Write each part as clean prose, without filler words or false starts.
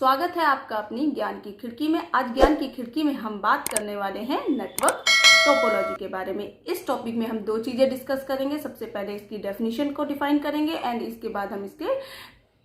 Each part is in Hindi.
स्वागत है आपका अपनी ज्ञान की खिड़की में। आज ज्ञान की खिड़की में हम बात करने वाले हैं नेटवर्क टोपोलॉजी के बारे में। इस टॉपिक में हम दो चीज़ें डिस्कस करेंगे। सबसे पहले इसकी डेफिनेशन को डिफाइन करेंगे एंड इसके बाद हम इसके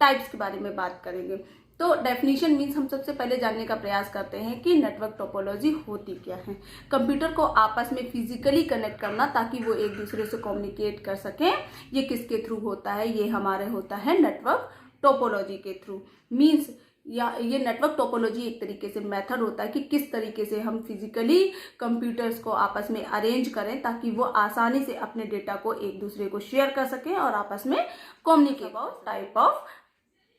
टाइप्स के बारे में बात करेंगे। तो डेफिनेशन मीन्स हम सबसे पहले जानने का प्रयास करते हैं कि नेटवर्क टोपोलॉजी होती क्या है। कंप्यूटर को आपस में फिजिकली कनेक्ट करना ताकि वो एक दूसरे से कम्युनिकेट कर सकें। ये किसके थ्रू होता है? ये हमारे होता है नेटवर्क टोपोलॉजी के थ्रू। मीन्स या ये नेटवर्क टोपोलॉजी एक तरीके से मेथड होता है कि किस तरीके से हम फिजिकली कंप्यूटर्स को आपस में अरेंज करें ताकि वो आसानी से अपने डेटा को एक दूसरे को शेयर कर सकें और आपस में communicate. Type of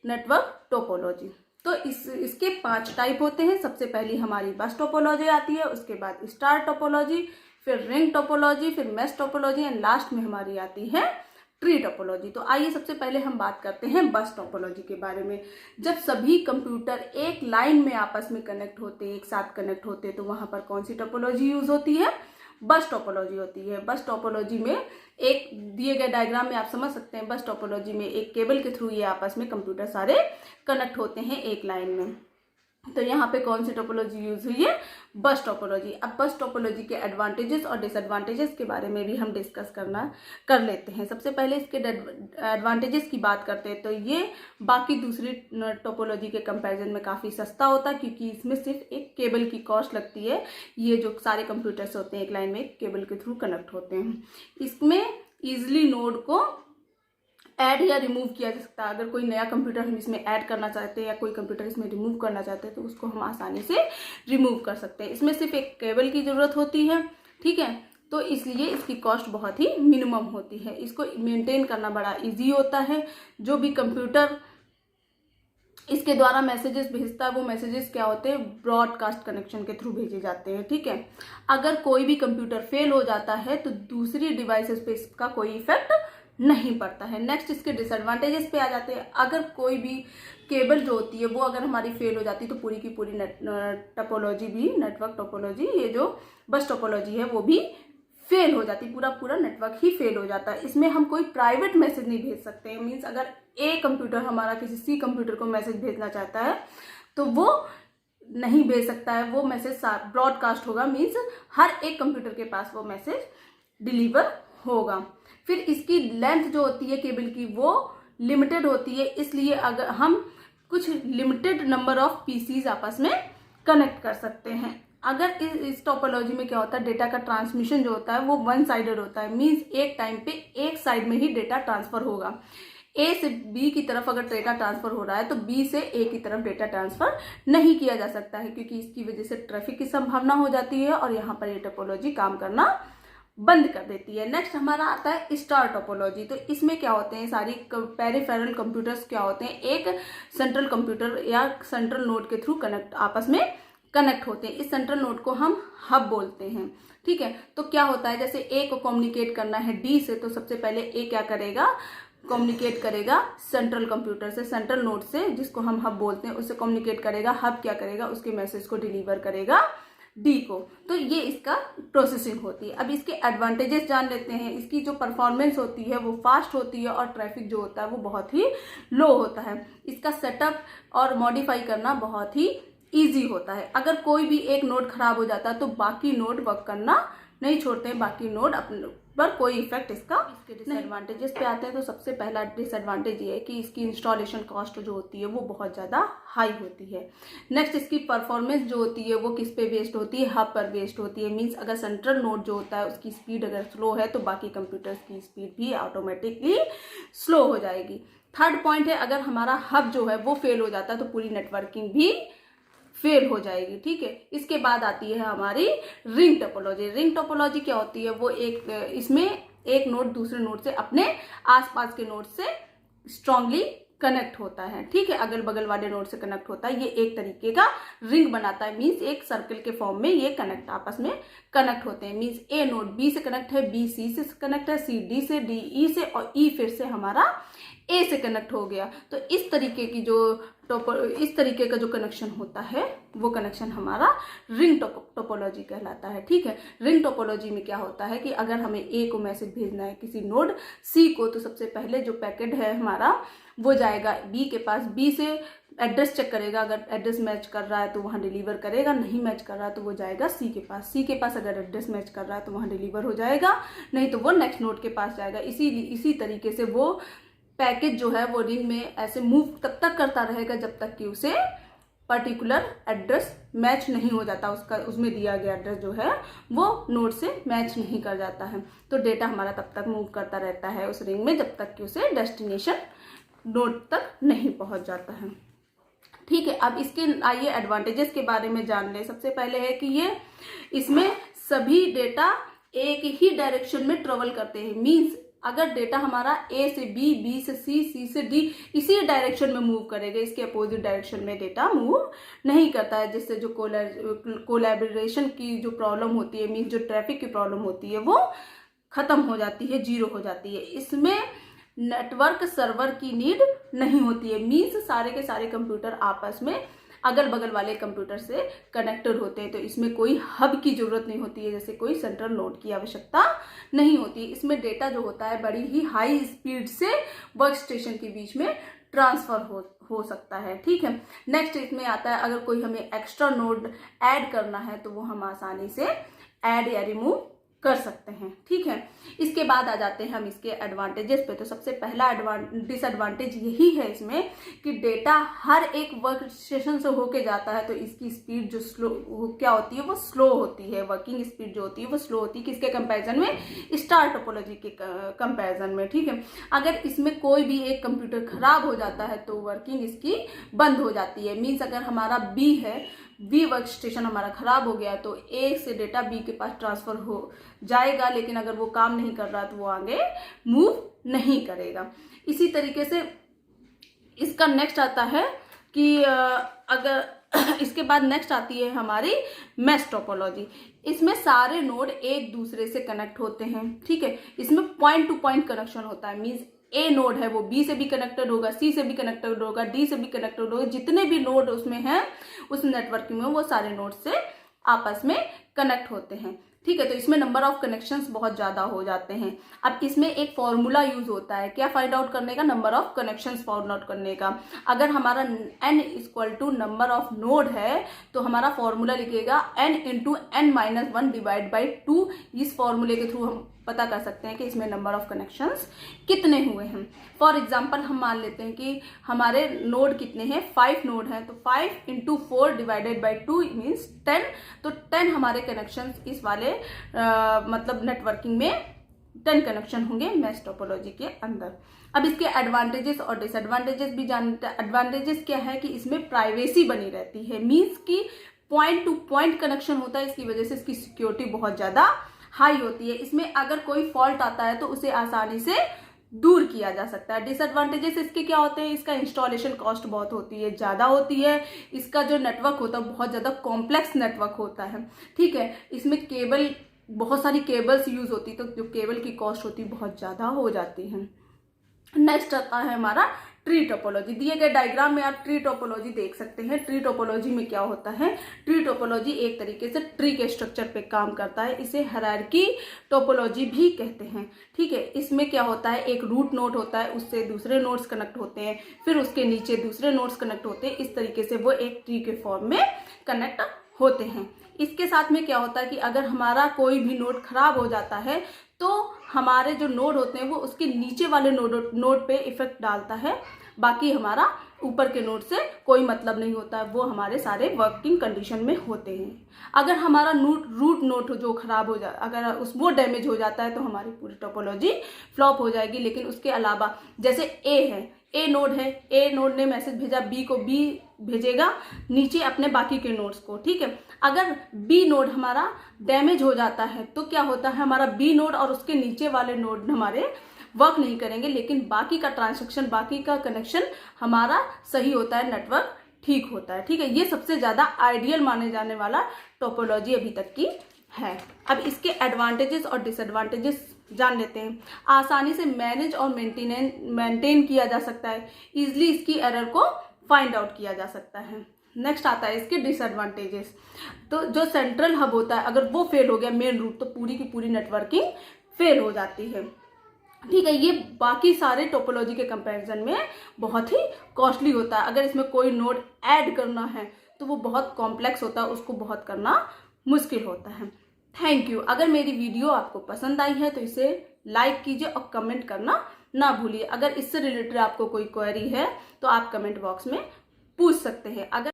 network topology, तो इसके 5 टाइप होते हैं। सबसे पहली हमारी बस टोपोलॉजी आती है, उसके बाद स्टार टोपोलॉजी, फिर रिंग टोपोलॉजी, फिर मेश टोपोलॉजी एंड लास्ट में हमारी आती है ट्री टोपोलॉजी। तो आइए सबसे पहले हम बात करते हैं बस टोपोलॉजी के बारे में। जब सभी कंप्यूटर एक लाइन में आपस में कनेक्ट होते हैं, एक साथ कनेक्ट होते हैं, तो वहां पर कौन सी टोपोलॉजी यूज होती है? बस टोपोलॉजी होती है। बस टोपोलॉजी में एक दिए गए डायग्राम में आप समझ सकते हैं, बस टोपोलॉजी में एक केबल के थ्रू ये आपस में कंप्यूटर सारे कनेक्ट होते हैं एक लाइन में। तो यहाँ पे कौन सी टोपोलॉजी यूज हुई है? बस टोपोलॉजी। अब बस टोपोलॉजी के एडवांटेजेस और डिसएडवांटेजेस के बारे में भी हम डिस्कस कर लेते हैं। सबसे पहले इसके एडवांटेजेस की बात करते हैं तो ये बाकी दूसरी टोपोलॉजी के कंपैरिजन में काफ़ी सस्ता होता है क्योंकि इसमें सिर्फ एक केबल की कॉस्ट लगती है। ये जो सारे कंप्यूटर्स होते हैं एक लाइन में एक केबल के थ्रू कनेक्ट होते हैं। इसमें ईजिली नोड को ऐड या रिमूव किया जा सकता है। अगर कोई नया कंप्यूटर हम इसमें ऐड करना चाहते हैं या कोई कंप्यूटर इसमें रिमूव करना चाहते हैं तो उसको हम आसानी से रिमूव कर सकते हैं। इसमें सिर्फ एक केबल की ज़रूरत होती है, ठीक है। तो इसलिए इसकी कॉस्ट बहुत ही मिनिमम होती है। इसको मेंटेन करना बड़ा इजी होता है। जो भी कंप्यूटर इसके द्वारा मैसेजेस भेजता है वो मैसेजेस क्या होते हैं? ब्रॉडकास्ट कनेक्शन के थ्रू भेजे जाते हैं, ठीक है। अगर कोई भी कंप्यूटर फेल हो जाता है तो दूसरी डिवाइसेस पे इसका कोई इफेक्ट नहीं पड़ता है। नेक्स्ट इसके डिसएडवांटेजेस पे आ जाते हैं। अगर कोई भी केबल जो होती है वो अगर हमारी फेल हो जाती है तो पूरी की पूरी टोपोलॉजी भी, नेटवर्क टोपोलॉजी, ये जो बस टोपोलॉजी है वो भी फेल हो जाती है। पूरा नेटवर्क ही फेल हो जाता है। इसमें हम कोई प्राइवेट मैसेज नहीं भेज सकते हैं। मीन्स अगर ए कंप्यूटर हमारा किसी सी कंप्यूटर को मैसेज भेजना चाहता है तो वो नहीं भेज सकता है। वो मैसेज ब्रॉडकास्ट होगा, मीन्स हर एक कंप्यूटर के पास वो मैसेज डिलीवर होगा। फिर इसकी लेंथ जो होती है केबल की वो लिमिटेड होती है, इसलिए अगर हम कुछ लिमिटेड नंबर ऑफ पीसीज आपस में कनेक्ट कर सकते हैं। अगर इस टोपोलॉजी में क्या होता है, डेटा का ट्रांसमिशन जो होता है वो वन साइडेड होता है। मीन्स एक टाइम पे एक साइड में ही डेटा ट्रांसफर होगा। ए से बी की तरफ अगर डेटा ट्रांसफर हो रहा है तो बी से ए की तरफ डेटा ट्रांसफर नहीं किया जा सकता है क्योंकि इसकी वजह से ट्रैफिक की संभावना हो जाती है और यहाँ पर ये टोपोलॉजी काम करना बंद कर देती है। नेक्स्ट हमारा आता है स्टार टोपोलॉजी। तो इसमें क्या होते हैं, सारी पेरिफेरल कंप्यूटर्स क्या होते हैं, एक सेंट्रल कंप्यूटर या सेंट्रल नोड के थ्रू आपस में कनेक्ट होते हैं। इस सेंट्रल नोड को हम हब बोलते हैं, ठीक है। तो क्या होता है, जैसे ए को कम्युनिकेट करना है डी से तो सबसे पहले ए क्या करेगा, कम्युनिकेट करेगा सेंट्रल कंप्यूटर से, सेंट्रल नोड से जिसको हम हब बोलते हैं उससे कम्युनिकेट करेगा। हब क्या करेगा, उसके मैसेज को डिलीवर करेगा डी को। तो ये इसका प्रोसेसिंग होती है। अब इसके एडवांटेजेस जान लेते हैं। इसकी जो परफॉर्मेंस होती है वो फास्ट होती है और ट्रैफिक जो होता है वो बहुत ही लो होता है। इसका सेटअप और मॉडिफाई करना बहुत ही इजी होता है। अगर कोई भी एक नोड खराब हो जाता है तो बाकी नोड वर्क करना नहीं छोड़ते हैं, बाकी नोड अपने पर कोई इफेक्ट इसका। इसके डिसएडवांटेजेस पे आते हैं तो सबसे पहला डिसएडवांटेज ये है कि इसकी इंस्टॉलेशन कॉस्ट जो होती है वो बहुत ज़्यादा हाई होती है। नेक्स्ट इसकी परफॉर्मेंस जो होती है वो किस पे बेस्ड होती है, हब पर बेस्ड होती है। मीन्स अगर सेंट्रल नोड जो होता है उसकी स्पीड अगर स्लो है तो बाकी कंप्यूटर्स की स्पीड भी ऑटोमेटिकली स्लो हो जाएगी। थर्ड पॉइंट है, अगर हमारा हब जो है वो फेल हो जाता है तो पूरी नेटवर्किंग भी फेल हो जाएगी, ठीक है। इसके बाद आती है हमारी रिंग टोपोलॉजी। रिंग टोपोलॉजी क्या होती है, वो इसमें एक नोड दूसरे नोड से अपने आसपास के नोड से स्ट्रांगली कनेक्ट होता है, ठीक है। अगल बगल वाले नोड से कनेक्ट होता है। ये एक तरीके का रिंग बनाता है। मीन्स एक सर्कल के फॉर्म में ये आपस में कनेक्ट होते हैं। मीन्स ए नोड बी से कनेक्ट है, बी सी से कनेक्ट है, सी डी से, डी ई से और ई फिर से हमारा ए से कनेक्ट हो गया। तो इस तरीके का जो कनेक्शन होता है वो कनेक्शन हमारा रिंग टोपोलॉजी कहलाता है, ठीक है। रिंग टोपोलॉजी में क्या होता है कि अगर हमें ए को मैसेज भेजना है किसी नोड सी को तो सबसे पहले जो पैकेट है हमारा वो जाएगा बी के पास, बी से एड्रेस चेक करेगा, अगर एड्रेस मैच कर रहा है तो वहाँ डिलीवर करेगा, नहीं मैच कर रहा है तो वो जाएगा सी के पास। सी के पास अगर एड्रेस मैच कर रहा है तो वहाँ डिलीवर हो जाएगा, नहीं तो वो नेक्स्ट नोड के पास जाएगा। इसी तरीके से वो पैकेज जो है वो रिंग में ऐसे मूव तब तक करता रहेगा जब तक कि उसे पर्टिकुलर एड्रेस मैच नहीं हो जाता, उसमें दिया गया एड्रेस जो है वो नोड से मैच नहीं कर जाता है। तो डेटा हमारा तब तक मूव करता रहता है उस रिंग में जब तक कि उसे डेस्टिनेशन नोड तक नहीं पहुंच जाता है। ठीक है, अब इसके आइए एडवांटेजेस के बारे में जान लें। सबसे पहले है कि इसमें सभी डेटा एक ही डायरेक्शन में ट्रेवल करते हैं। मीन्स अगर डेटा हमारा ए से बी, बी से सी, सी से डी इसी डायरेक्शन में मूव करेगा, इसके अपोजिट डायरेक्शन में डेटा मूव नहीं करता है, जिससे जो कोलैबोरेशन की जो प्रॉब्लम होती है, मीन्स जो ट्रैफिक की प्रॉब्लम होती है वो खत्म हो जाती है, जीरो हो जाती है। इसमें नेटवर्क सर्वर की नीड नहीं होती है। मीन्स सारे के सारे कंप्यूटर आपस में अगल बगल वाले कंप्यूटर से कनेक्टेड होते हैं, तो इसमें कोई हब की जरूरत नहीं होती है, जैसे कोई सेंट्रल नोड की आवश्यकता नहीं होती। इसमें डेटा जो होता है बड़ी ही हाई स्पीड से वर्क स्टेशन के बीच में ट्रांसफर हो सकता है। ठीक है, नेक्स्ट इसमें आता है अगर कोई हमें एक्स्ट्रा नोड ऐड करना है तो वो हम आसानी से ऐड या रिमूव कर सकते हैं। ठीक है, इसके बाद आ जाते हैं हम इसके एडवांटेजेस पे। तो सबसे पहला डिसएडवांटेज यही है इसमें कि डेटा हर एक वर्क स्टेशन से होके जाता है, तो इसकी स्पीड जो क्या होती है वो स्लो होती है। वर्किंग स्पीड जो होती है वो स्लो होती है, किसके कंपैरिजन में? स्टार टोपोलॉजी के कंपैरिजन में। ठीक है, अगर इसमें कोई भी एक कंप्यूटर खराब हो जाता है तो वर्किंग इसकी बंद हो जाती है। मीन्स अगर हमारा बी है, बी वर्क स्टेशन हमारा खराब हो गया तो ए से डेटा बी के पास ट्रांसफर हो जाएगा, लेकिन अगर वो काम नहीं कर रहा तो वो आगे मूव नहीं करेगा। इसी तरीके से इसका नेक्स्ट आता है कि अगर इसके बाद नेक्स्ट आती है हमारी मैश टोपोलॉजी। इसमें सारे नोड एक दूसरे से कनेक्ट होते हैं। ठीक है, इसमें पॉइंट टू पॉइंट कनेक्शन होता है। मीन्स ए नोड है वो बी से भी कनेक्टेड होगा, सी से भी कनेक्टेड होगा, डी से भी कनेक्टेड होगा। जितने भी नोड उसमें हैं उस नेटवर्किंग में वो सारे नोड से आपस में कनेक्ट होते हैं। ठीक है, तो इसमें नंबर ऑफ कनेक्शंस बहुत ज़्यादा हो जाते हैं। अब इसमें एक फॉर्मूला यूज होता है क्या फाइंड आउट करने का? Number of connections find out करने का। अगर हमारा n equal to number of node है तो हमारा फॉर्मूला लिखेगा n into n-1 divide by 2। इस फॉर्मूले के थ्रू हम पता कर सकते हैं कि इसमें नंबर ऑफ कनेक्शंस कितने हुए हैं। फॉर एग्जाम्पल हम मान लेते हैं कि हमारे नोड कितने हैं, 5 नोड हैं, तो 5 इंटू 4 डिवाइडेड बाई 2 मीन्स 10। तो 10 हमारे कनेक्शंस इस वाले मतलब नेटवर्किंग में 10 कनेक्शन होंगे मैश टोपोलॉजी के अंदर। अब इसके एडवांटेजेस और डिसएडवांटेजेस भी जानते हैं। एडवांटेजेस क्या है कि इसमें प्राइवेसी बनी रहती है। मीन्स की पॉइंट टू पॉइंट कनेक्शन होता है, इसकी वजह से इसकी सिक्योरिटी बहुत ज़्यादा हाई होती है। इसमें अगर कोई फॉल्ट आता है तो उसे आसानी से दूर किया जा सकता है। डिसएडवांटेजेस इसके क्या होते हैं? इसका इंस्टॉलेशन कॉस्ट बहुत होती है, ज़्यादा होती है। इसका जो नेटवर्क होता है बहुत ज़्यादा कॉम्प्लेक्स नेटवर्क होता है। ठीक है, इसमें केबल बहुत सारी केबल्स यूज होती है, तो जो केबल की कॉस्ट होती है बहुत ज़्यादा हो जाती है। नेक्स्ट आता है हमारा ट्री टोपोलॉजी। दिए गए डायग्राम में आप ट्री टोपोलॉजी देख सकते हैं। ट्री टोपोलॉजी में क्या होता है? ट्री टोपोलॉजी एक तरीके से ट्री के स्ट्रक्चर पे काम करता है। इसे हायरार्की टोपोलॉजी भी कहते हैं। ठीक है, इसमें क्या होता है? एक रूट नोड होता है, उससे दूसरे नोड्स कनेक्ट होते हैं, फिर उसके नीचे दूसरे नोड्स कनेक्ट होते हैं। इस तरीके से वो एक ट्री के फॉर्म में कनेक्ट होते हैं। इसके साथ में क्या होता है कि अगर हमारा कोई भी नोड खराब हो जाता है तो हमारे जो नोड होते हैं वो उसके नीचे वाले नोड पे इफेक्ट डालता है, बाकी हमारा ऊपर के नोड से कोई मतलब नहीं होता है, वो हमारे सारे वर्किंग कंडीशन में होते हैं। अगर हमारा रूट नोड जो खराब हो जाए, अगर वो डैमेज हो जाता है तो हमारी पूरी टोपोलॉजी फ्लॉप हो जाएगी। लेकिन उसके अलावा जैसे ए है, ए नोड है, ए नोड ने मैसेज भेजा बी को, बी भेजेगा नीचे अपने बाकी के नोड्स को। ठीक है, अगर बी नोड हमारा डैमेज हो जाता है तो क्या होता है? हमारा बी नोड और उसके नीचे वाले नोड हमारे वर्क नहीं करेंगे, लेकिन बाकी का ट्रांसैक्शन, बाकी का कनेक्शन हमारा सही होता है, नेटवर्क ठीक होता है। ठीक है, ये सबसे ज़्यादा आइडियल माने जाने वाला टोपोलॉजी अभी तक की है। अब इसके एडवांटेजेस और डिसएडवांटेजेस जान लेते हैं। आसानी से मैनेज और मेंटेन किया जा सकता है। इजीली इसकी एरर को फाइंड आउट किया जा सकता है। नेक्स्ट आता है इसके डिसएडवांटेजेस। तो जो सेंट्रल हब होता है अगर वो फेल हो गया, मेन रूट, तो पूरी की पूरी नेटवर्किंग फेल हो जाती है। ठीक है। ये बाकी सारे टोपोलॉजी के कंपैरिजन में बहुत ही कॉस्टली होता है। अगर इसमें कोई नोड ऐड करना है तो वो बहुत कॉम्प्लेक्स होता है, उसको बहुत करना मुश्किल होता है। Thank you. अगर मेरी वीडियो आपको पसंद आई है तो इसे लाइक कीजिए और कमेंट करना ना भूलिए। अगर इससे रिलेटेड आपको कोई क्वेरी है तो आप कमेंट बॉक्स में पूछ सकते हैं। अगर